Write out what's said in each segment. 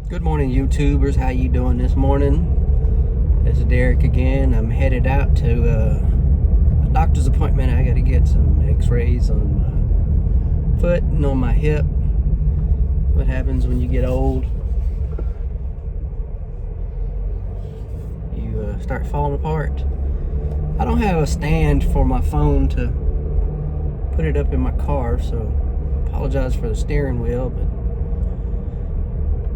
Good morning, YouTubers. How you doing this morning? This is Derek again. I'm headed out to a doctor's appointment. I got to get some x-rays on my foot and on my hip. What happens when you get old? You start falling apart. I don't have a stand for my phone to put it up in my car, so I apologize for the steering wheel, but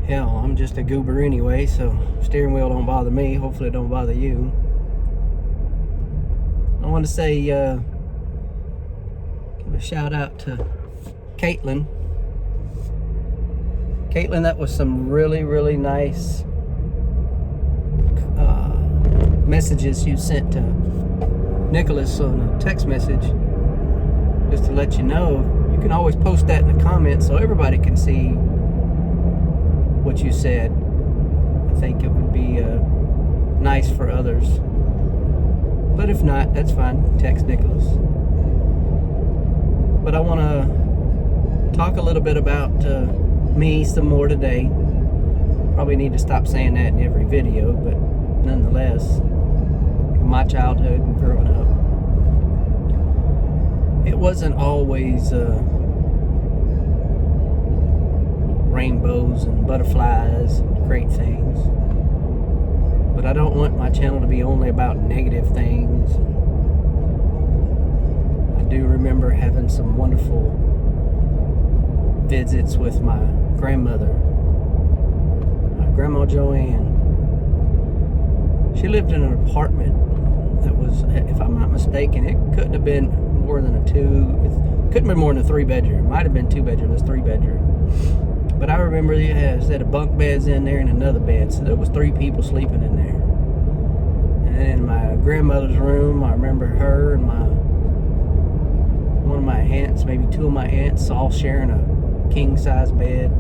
hell, I'm just a goober anyway, so steering wheel don't bother me. Hopefully it don't bother you. I want to say, give a shout out to Katlyn. Katlyn, that was some really, really nice messages you sent to Nicholas on a text message. Just to let you know, you can always post that in the comments so everybody can see what you said. I think it would be nice for others, but if not, that's fine. Text Nicholas. But I want to talk a little bit about me some more today. Probably need to stop saying that in every video, but nonetheless, my childhood and growing up, it wasn't always rainbows and butterflies and great things. But I don't want my channel to be only about negative things. I do remember having some wonderful visits with my grandmother, my Grandma Joanne. She lived in an apartment that was, if I'm not mistaken, it couldn't have been more than a couldn't have been more than a 3-bedroom. It might have been 2-bedroom, it was 3-bedroom. But I remember they had a set of bunk beds in there and another bed, so there was 3 people sleeping in there. And in my grandmother's room, I remember her and one of my aunts, maybe 2 of my aunts, all sharing a king-size bed.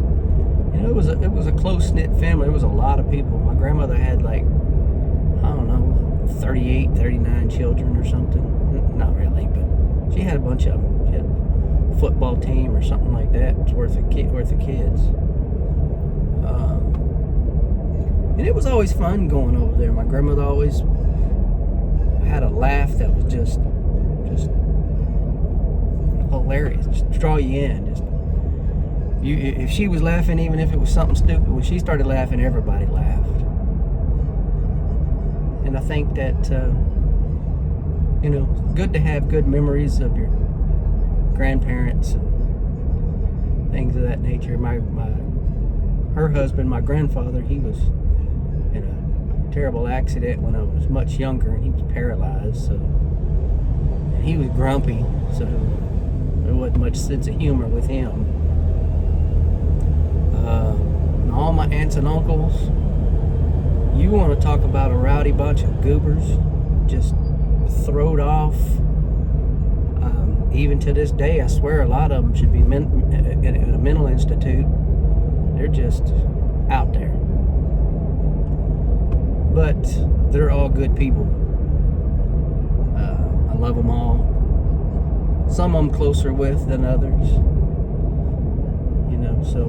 You know, it was a close-knit family. It was a lot of people. My grandmother had, like, I don't know, 38, 39 children or something. Not really, but she had a bunch of them. She had a football team or something like that. It's worth of kids. And it was always fun going over there. My grandmother always had a laugh that was just hilarious. Just draw you in. If she was laughing, even if it was something stupid, when she started laughing, everybody laughed. And I think that good to have good memories of your grandparents and things of that nature. Her husband, my grandfather, he was in a terrible accident when I was much younger, and he was paralyzed, so and he was grumpy, so there wasn't much sense of humor with him. And all my aunts and uncles, you want to talk about a rowdy bunch of goobers, just throwed off. Even to this day, I swear a lot of them should be in a mental institute. They're just out there. But they're all good people. I love them all. Some I'm closer with than others. So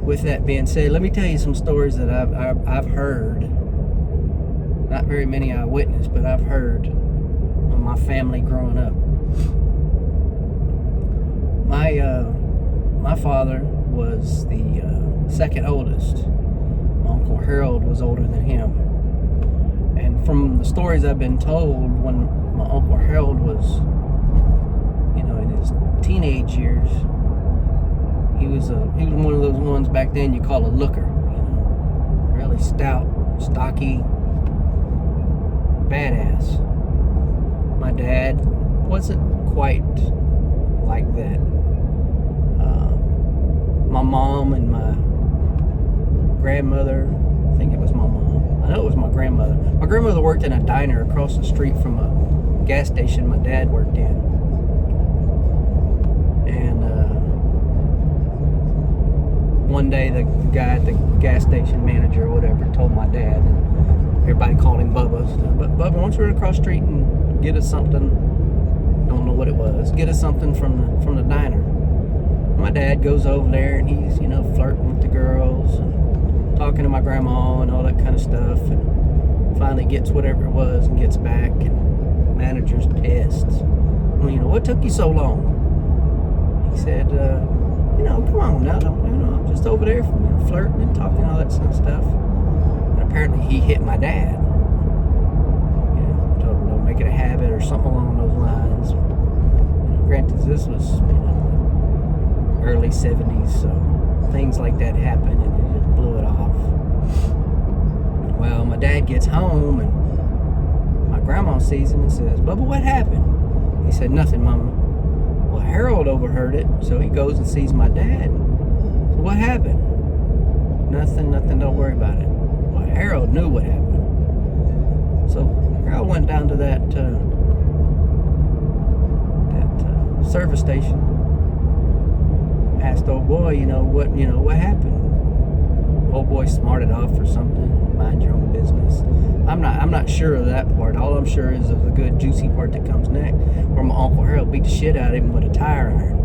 with that being said, let me tell you some stories that I've heard. Not very many I witnessed, but I've heard of my family growing up. My father was the second oldest. My Uncle Harold was older than him. And from the stories I've been told, when my Uncle Harold was, in his teenage years, he was one of those ones back then you call a looker. Really stout, stocky, badass. My dad wasn't quite like that. My mom and my grandmother, I think it was my mom. I know it was my grandmother. My grandmother worked in a diner across the street from a gas station my dad worked in. And one day the guy at the gas station, manager or whatever, told my dad, and everybody called him Bubba. But Bubba, why don't you run across the street and get us something? Don't know what it was. Get us something from the diner. My dad goes over there and he's, flirting with the girls and talking to my grandma and all that kind of stuff, and finally gets whatever it was and gets back, and manager's pissed. Well, what took you so long? He said, come on now, I'm just over there flirting and talking, all that sort of stuff. And apparently he hit my dad. Told him don't make it a habit or something along those lines. Granted, this was, early 70s, so things like that happened, and it just blew it off. Well, my dad gets home, and my grandma sees him and says, Bubba, what happened? He said, nothing, Mama. Well, Harold overheard it, so he goes and sees my dad. So what happened? Nothing, don't worry about it. Well, Harold knew what happened. So Harold went down to that service station, asked old boy, what happened? Old boy smarted off or something. Mind your own business. I'm not sure of that part. All I'm sure is of the good juicy part that comes next, where my Uncle Harold beat the shit out of him with a tire iron.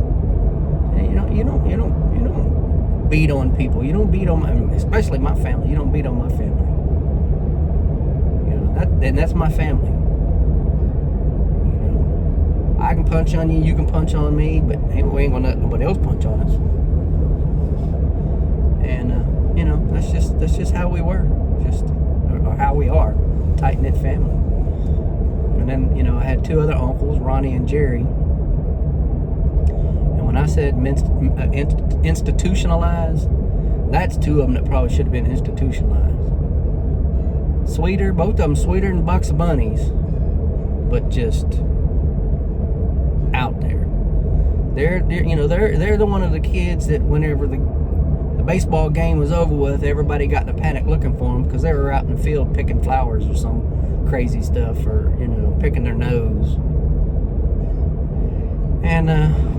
And you don't beat on people. You don't beat on especially my family. You don't beat on my family. That's my family. I can punch on you, you can punch on me, but we ain't gonna let nobody else punch on us. And that's just how we were, or how we are, tight-knit family. And then I had two other uncles, Ronnie and Jerry. And when I said institutionalized, that's two of them that probably should have been institutionalized. Sweeter, both of them sweeter than a box of bunnies, but just out there. They're the one of the kids that whenever the baseball game was over with, everybody got in a panic looking for them because they were out in the field picking flowers or some crazy stuff, or picking their nose. And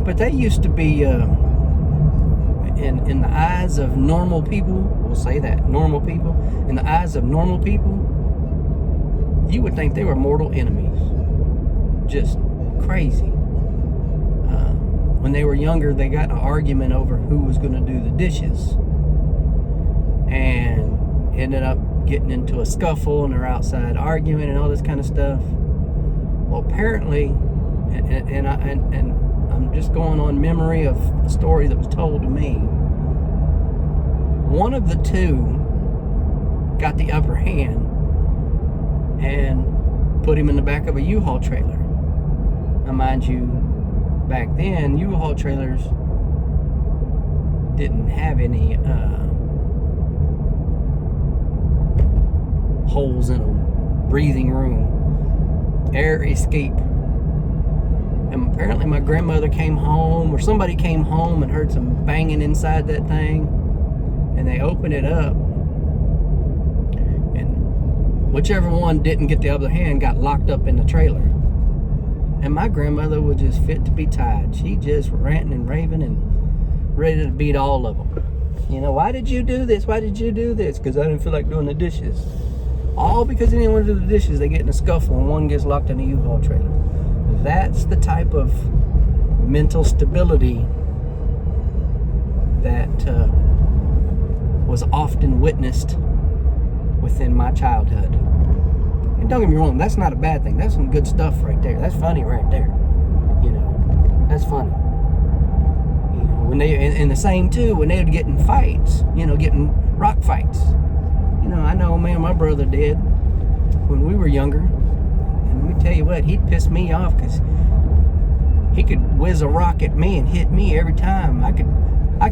but they used to be in the eyes of normal people, we'll say that, normal people, in the eyes of normal people, you would think they were mortal enemies. Just crazy. When they were younger, they got in an argument over who was going to do the dishes, and ended up getting into a scuffle, and they're outside arguing and all this kind of stuff. Well, apparently, and I'm just going on memory of a story that was told to me. One of the two got the upper hand and put him in the back of a U-Haul trailer. Now, mind you, back then, U-Haul trailers didn't have any holes in them, breathing room, air escape. And apparently my grandmother came home, or somebody came home and heard some banging inside that thing, and they opened it up, and whichever one didn't get the upper hand got locked up in the trailer. And my grandmother was just fit to be tied. She just ranting and raving and ready to beat all of them. Why did you do this? Why did you do this? Because I didn't feel like doing the dishes. All because they didn't want to do the dishes. They get in a scuffle and one gets locked in a U-Haul trailer. That's the type of mental stability that was often witnessed within my childhood. And don't get me wrong, that's not a bad thing. That's some good stuff right there. That's funny right there. That's funny. When they, and the same too, when they would get in fights, getting rock fights. I know, man, my brother did when we were younger. And let me tell you what, he'd piss me off because he could whiz a rock at me and hit me every time. I could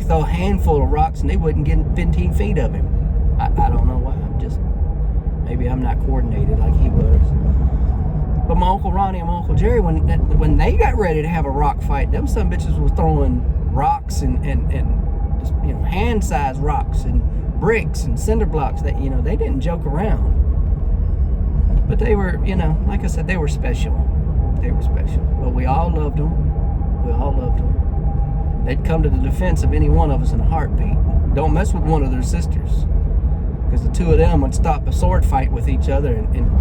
throw a handful of rocks and they wouldn't get 15 feet of him. I don't know why. Maybe I'm not coordinated like he was. But my Uncle Ronnie and my Uncle Jerry, when they got ready to have a rock fight, them some bitches was throwing rocks and just, hand-sized rocks and bricks and cinder blocks that, they didn't joke around. But they were, like I said, they were special. They were special. But we all loved them. They'd come to the defense of any one of us in a heartbeat. Don't mess with one of their sisters, because the two of them would stop a sword fight with each other and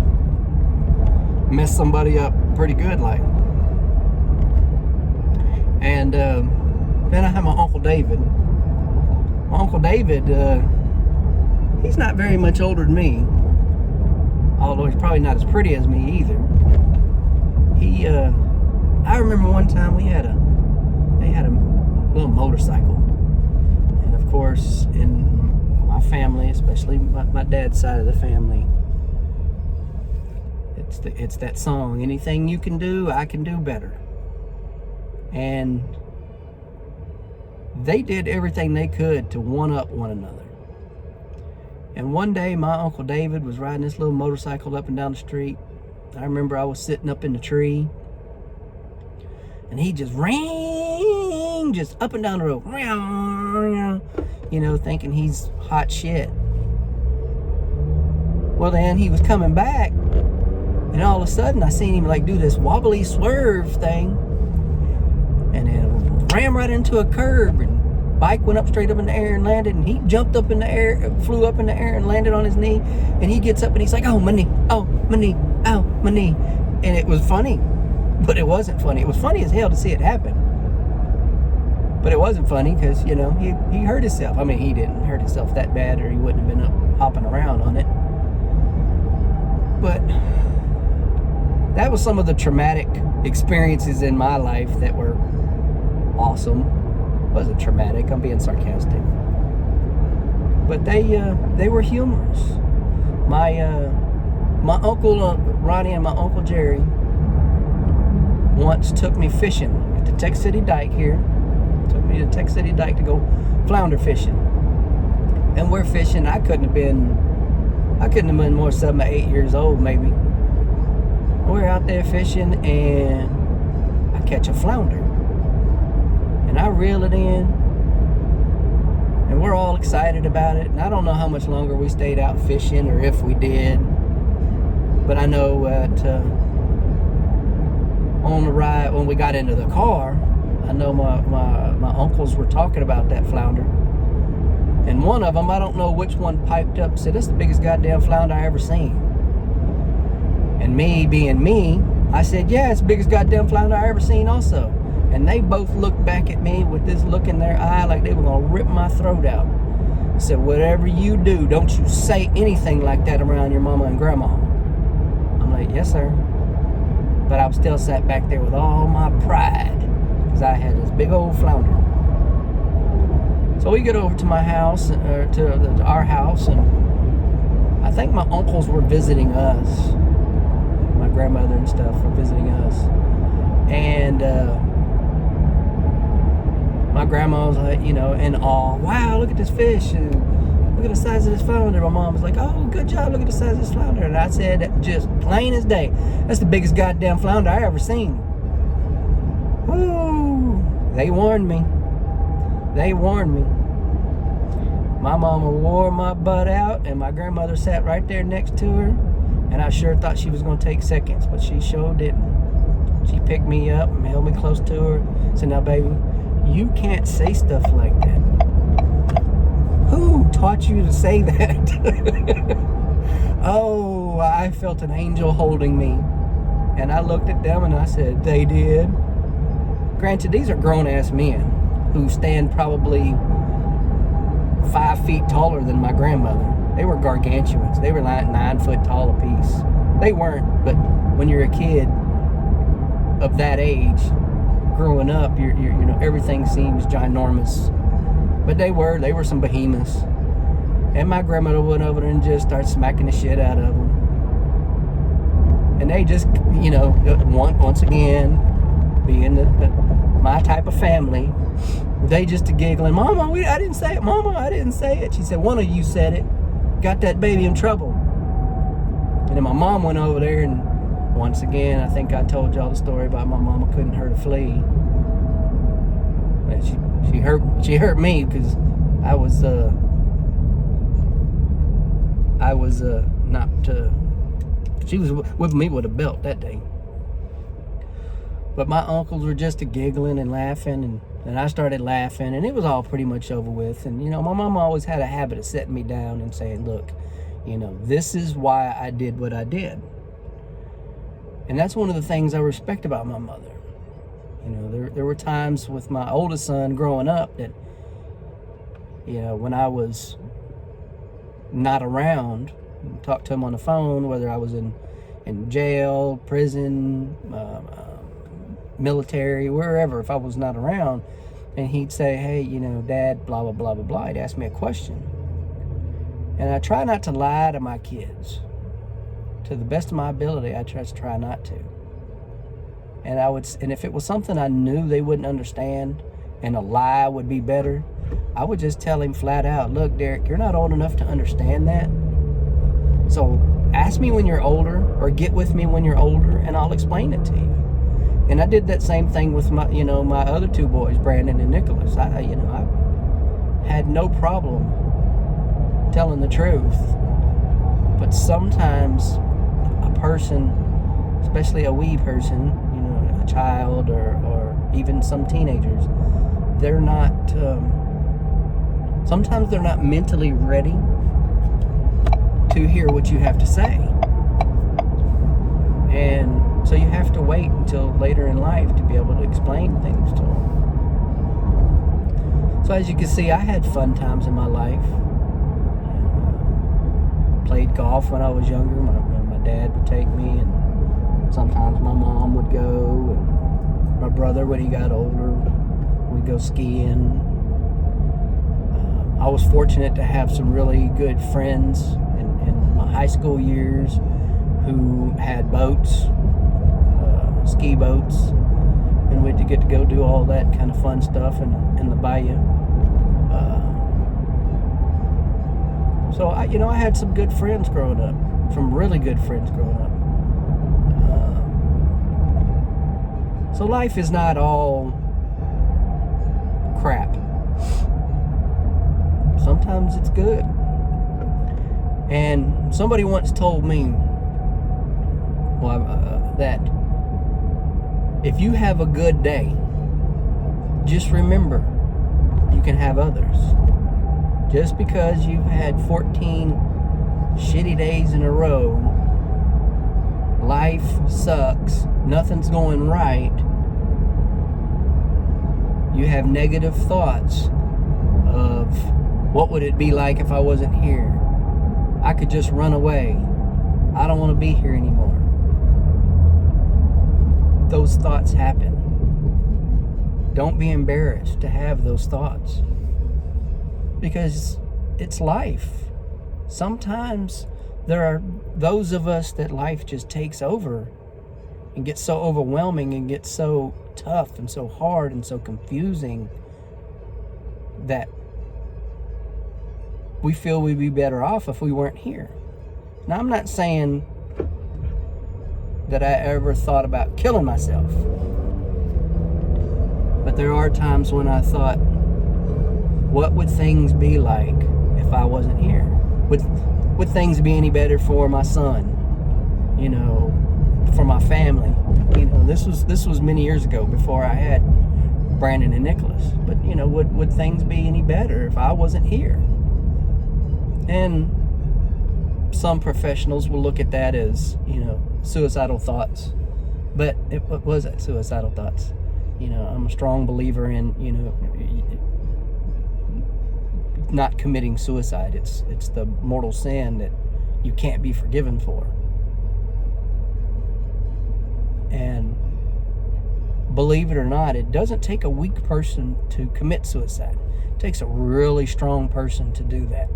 mess somebody up pretty good, like. And then I had my Uncle David. My Uncle David, He's not very much older than me, although he's probably not as pretty as me either. I remember one time they had a little motorcycle, and of course, in my family, especially my dad's side of the family, it's that song, anything you can do, I can do better. And they did everything they could to one-up one another. And one day, my Uncle David was riding this little motorcycle up and down the street. I remember I was sitting up in the tree, and he just ran just up and down the road, you know, thinking he's hot shit. Well, then he was coming back, and all of a sudden I seen him like do this wobbly swerve thing, and then ran right into a curb, and bike went up straight up in the air and landed, and he jumped up in the air, flew up in the air and landed on his knee. And he gets up and he's like, oh, my knee, oh, my knee, oh, my knee. And it was funny, but it wasn't funny. It was funny as hell to see it happen, but it wasn't funny because, you know, he hurt himself. I mean, he didn't hurt himself that bad, or he wouldn't have been up hopping around on it. But that was some of the traumatic experiences in my life that were awesome. Wasn't traumatic, I'm being sarcastic, but they were humorous. My uncle Ronnie and my uncle Jerry once took me fishing at the Tech City Dike here. Took me to Tech City Dike to go flounder fishing, and we're fishing. I couldn't have been more 7 or 8 years old, maybe. We're out there fishing, and I catch a flounder. And I reel it in, and we're all excited about it. And I don't know how much longer we stayed out fishing, or if we did, but I know that on the ride, when we got into the car, I know my uncles were talking about that flounder. And one of them, I don't know which one, piped up and said, that's the biggest goddamn flounder I ever seen. And me being me, I said, yeah, it's the biggest goddamn flounder I ever seen also. And they both looked back at me with this look in their eye like they were going to rip my throat out. I said, whatever you do, don't you say anything like that around your mama and grandma. I'm like, yes, sir. But I was still sat back there with all my pride because I had this big old flounder. So we get over to my house, or to our house, and I think my uncles were visiting us. My grandmother and stuff were visiting us. And my grandma was like, you know, in awe. Wow, look at this fish. And look at the size of this flounder. My mom was like, oh, good job. Look at the size of this flounder. And I said, just plain as day, that's the biggest goddamn flounder I ever seen. Woo! They warned me. They warned me. My mama wore my butt out, and my grandmother sat right there next to her. And I sure thought she was going to take seconds, but she sure didn't. She picked me up and held me close to her. Said, now, baby, you can't say stuff like that. Who taught you to say that? Oh, I felt an angel holding me. And I looked at them and I said, they did. Granted, these are grown-ass men who stand probably 5 feet taller than my grandmother. They were gargantuans. They were like 9 foot tall apiece. They weren't, but when you're a kid of that age, growing up, you know, everything seems ginormous. But they were some behemoths. And my grandmother went over there and just started smacking the shit out of them. And they just, you know, once again, being my type of family, they just giggling, Mama, I didn't say it. Mama, I didn't say it. She said, one of you said it. Got that baby in trouble. And then my mom went over there, and once again, I think I told y'all the story about my mama couldn't hurt a flea. And she hurt me because I was not. She was whipping me with a belt that day. But my uncles were just giggling and laughing, and I started laughing, and it was all pretty much over with. And, you know, my mom always had a habit of setting me down and saying, look, you know, this is why I did what I did. And that's one of the things I respect about my mother. You know, there were times with my oldest son growing up that, you know, when I was not around, talk to him on the phone, whether I was in jail, prison, military, wherever, if I was not around, and he'd say, hey, Dad, blah, blah, blah, blah, blah. He'd ask me a question. And I try not to lie to my kids. To the best of my ability, I just try not to. And if it was something I knew they wouldn't understand and a lie would be better, I would just tell him flat out, look, Derek, you're not old enough to understand that. So ask me when you're older, or get with me when you're older, and I'll explain it to you. And I did that same thing with my other two boys, Brandon and Nicholas. I had no problem telling the truth. But sometimes a person, especially a wee person, a child or even some teenagers, they're not, sometimes they're not mentally ready to hear what you have to say. And so you have to wait until later in life to be able to explain things to them. So as you can see, I had fun times in my life. Played golf when I was younger. My dad would take me, and sometimes my mom would go, and my brother, when he got older, we'd go skiing. I was fortunate to have some really good friends in my high school years who had boats, ski boats, and we'd get to go do all that kind of fun stuff in the bayou. So I had some good friends growing up, some really good friends growing up. So life is not all crap. Sometimes it's good. And somebody once told me that if you have a good day, just remember you can have others. Just because you've had 14 shitty days in a row, life sucks, nothing's going right, you have negative thoughts of, what would it be like if I wasn't here? I could just run away. I don't want to be here anymore. Those thoughts happen. Don't be embarrassed to have those thoughts, because it's life. Sometimes there are those of us that life just takes over and gets so overwhelming and gets so tough and so hard and so confusing that we feel we'd be better off if we weren't here. Now, I'm not saying that I ever thought about killing myself, but there are times when I thought, what would things be like if I wasn't here? Would things be any better for my son? For my family? This was many years ago, before I had Brandon and Nicholas. But would things be any better if I wasn't here? And some professionals will look at that as suicidal thoughts. But what was it? Suicidal thoughts. I'm a strong believer in not committing suicide. It's the mortal sin that you can't be forgiven for. And believe it or not, it doesn't take a weak person to commit suicide. It takes a really strong person to do that.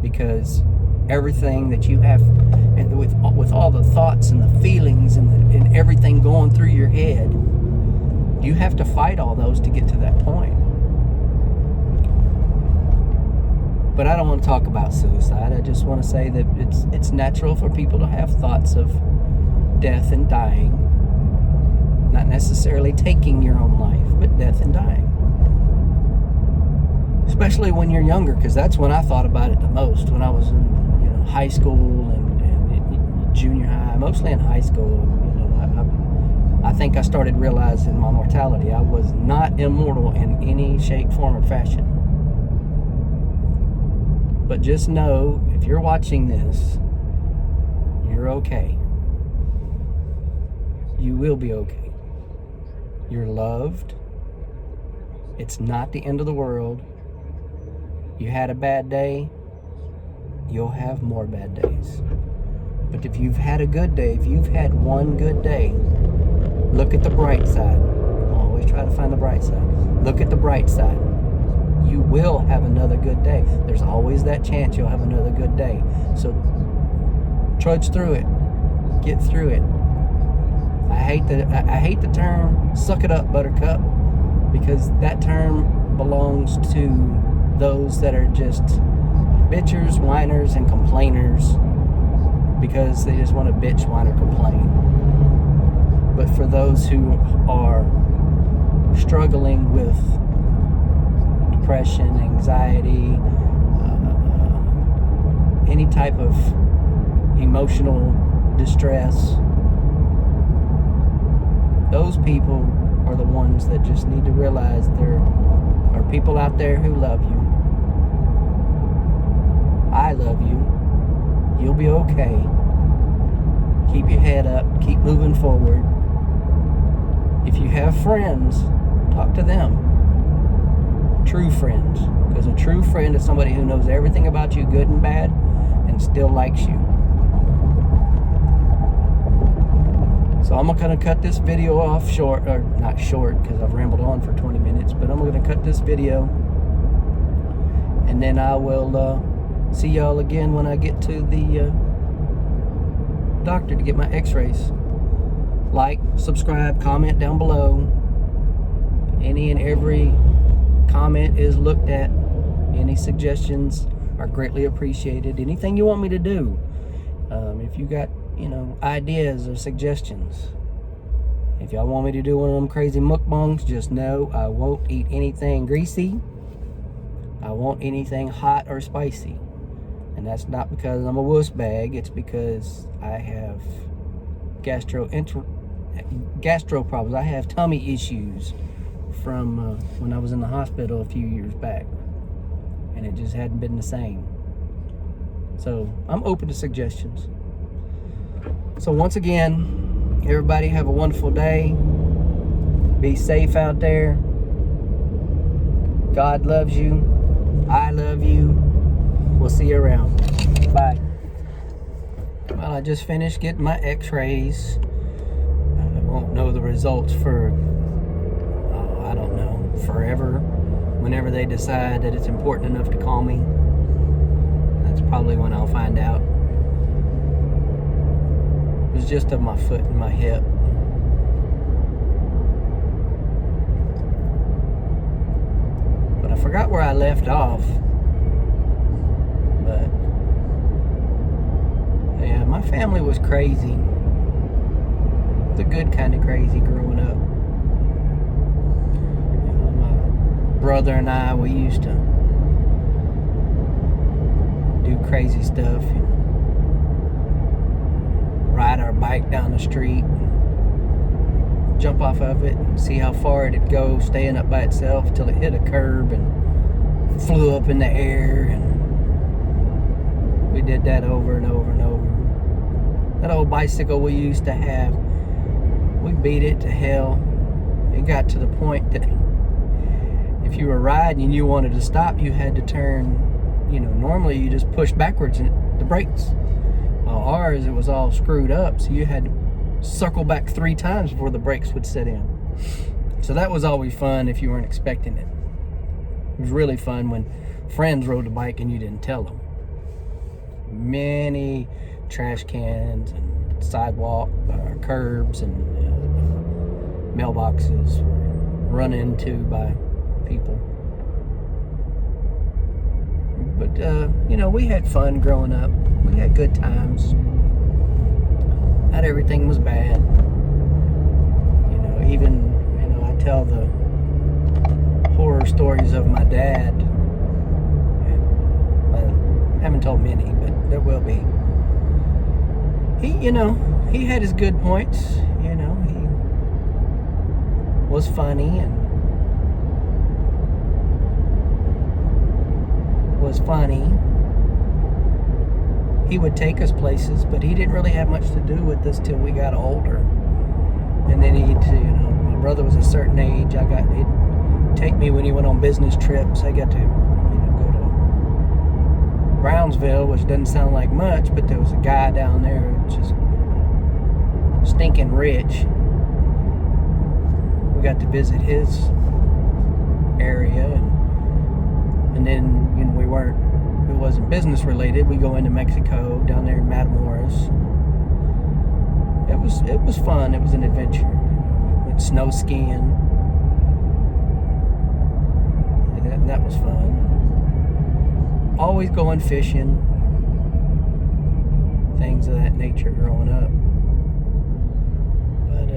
Because everything that you have, and with all the thoughts and the feelings and everything going through your head, you have to fight all those to get to that point. But I don't want to talk about suicide. I just want to say that it's natural for people to have thoughts of death and dying. Not necessarily taking your own life, but death and dying. Especially when you're younger, because that's when I thought about it the most, when I was in high school and junior high, mostly in high school. I think I started realizing my mortality. I was not immortal in any shape, form, or fashion. But just know, if you're watching this, you're okay. You will be okay. You're loved. It's not the end of the world. You had a bad day. you'll have more bad days. But if you've had a good day, if you've had one good day, look at the bright side. Always try to find the bright side. Look at the bright side. You will have another good day. There's always that chance you'll have another good day. So trudge through it. Get through it. I hate the term "suck it up, buttercup," because that term belongs to those that are just bitchers, whiners, and complainers, because they just want to bitch, whine, or complain. But for those who are struggling with depression, anxiety, any type of emotional distress, those people are the ones that just need to realize there are people out there who love you. I love you. You'll be okay. Keep your head up. Keep moving forward. If you have friends, talk to them. True friends. Because a true friend is somebody who knows everything about you, good and bad, and still likes you. So I'm going to cut this video off short, or not short because I've rambled on for 20 minutes, but I'm going to cut this video, and then I will see y'all again when I get to the doctor to get my x-rays. Like, subscribe, comment down below. Any and every comment is looked at. Any suggestions are greatly appreciated. Anything you want me to do, if you got ideas or suggestions. If y'all want me to do one of them crazy mukbangs, just know I won't eat anything greasy. I won't anything hot or spicy. And that's not because I'm a wuss bag. It's because I have gastro problems. I have tummy issues from when I was in the hospital a few years back. And it just hadn't been the same. So I'm open to suggestions. So once again, everybody have a wonderful day. Be safe out there. God loves you. I love you. We'll see you around. Bye. Well, I just finished getting my x-rays. I won't know the results for, I don't know, forever. Whenever they decide that it's important enough to call me, that's probably when I'll find out. It was just of my foot and my hip. But I forgot where I left off. But yeah, my family was crazy. The good kind of crazy growing up. My brother and I, we used to do crazy stuff, ride our bike down the street, jump off of it and see how far it'd go, staying up by itself till it hit a curb and flew up in the air. And we did that over and over and over. That old bicycle we used to have, we beat it to hell. It got to the point that if you were riding and you wanted to stop, you had to turn, normally you just push backwards and the brakes. Well, ours, it was all screwed up, so you had to circle back 3 times before the brakes would set in. So that was always fun if you weren't expecting it. It was really fun when friends rode the bike and you didn't tell them. Many trash cans and sidewalk, curbs and mailboxes were run into by people. But, we had fun growing up. We had good times. Not everything was bad. I tell the horror stories of my dad. I haven't told many, but there will be. He had his good points. He was funny and he would take us places, but he didn't really have much to do with us till we got older. And then my brother was a certain age. He'd take me when he went on business trips. I got to, go to Brownsville, which doesn't sound like much, but there was a guy down there just stinking rich. We got to visit his area, and then it wasn't business related. We go into Mexico down there in Matamoros. It was fun. It was an adventure. Went snow skiing, and that was fun. Always going fishing, things of that nature growing up. But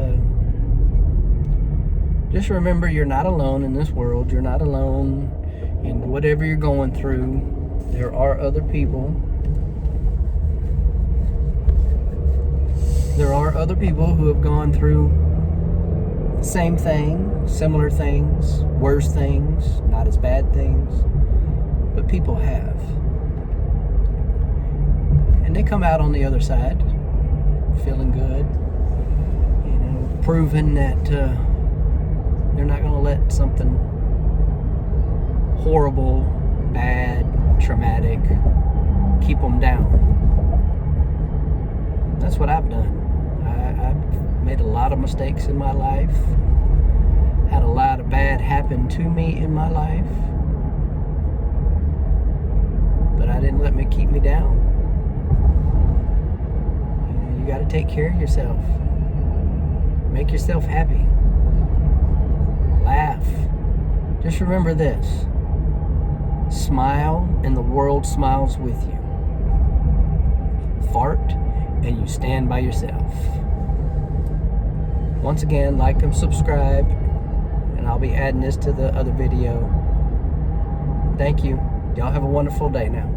just remember, you're not alone in this world. You're not alone in whatever you're going through. There are other people. There are other people who have gone through the same thing, similar things, worse things, not as bad things, but people have. And they come out on the other side feeling good, proving that they're not going to let something horrible, bad, traumatic keep them down. That's what I've done. I've made a lot of mistakes in my life, had a lot of bad happen to me in my life, but I didn't let it keep me down. You got to take care of yourself. Make yourself happy. Laugh. Just remember this. Smile and the world smiles with you. Fart and you stand by yourself. Once again, like and subscribe, and I'll be adding this to the other video. Thank you. Y'all have a wonderful day now.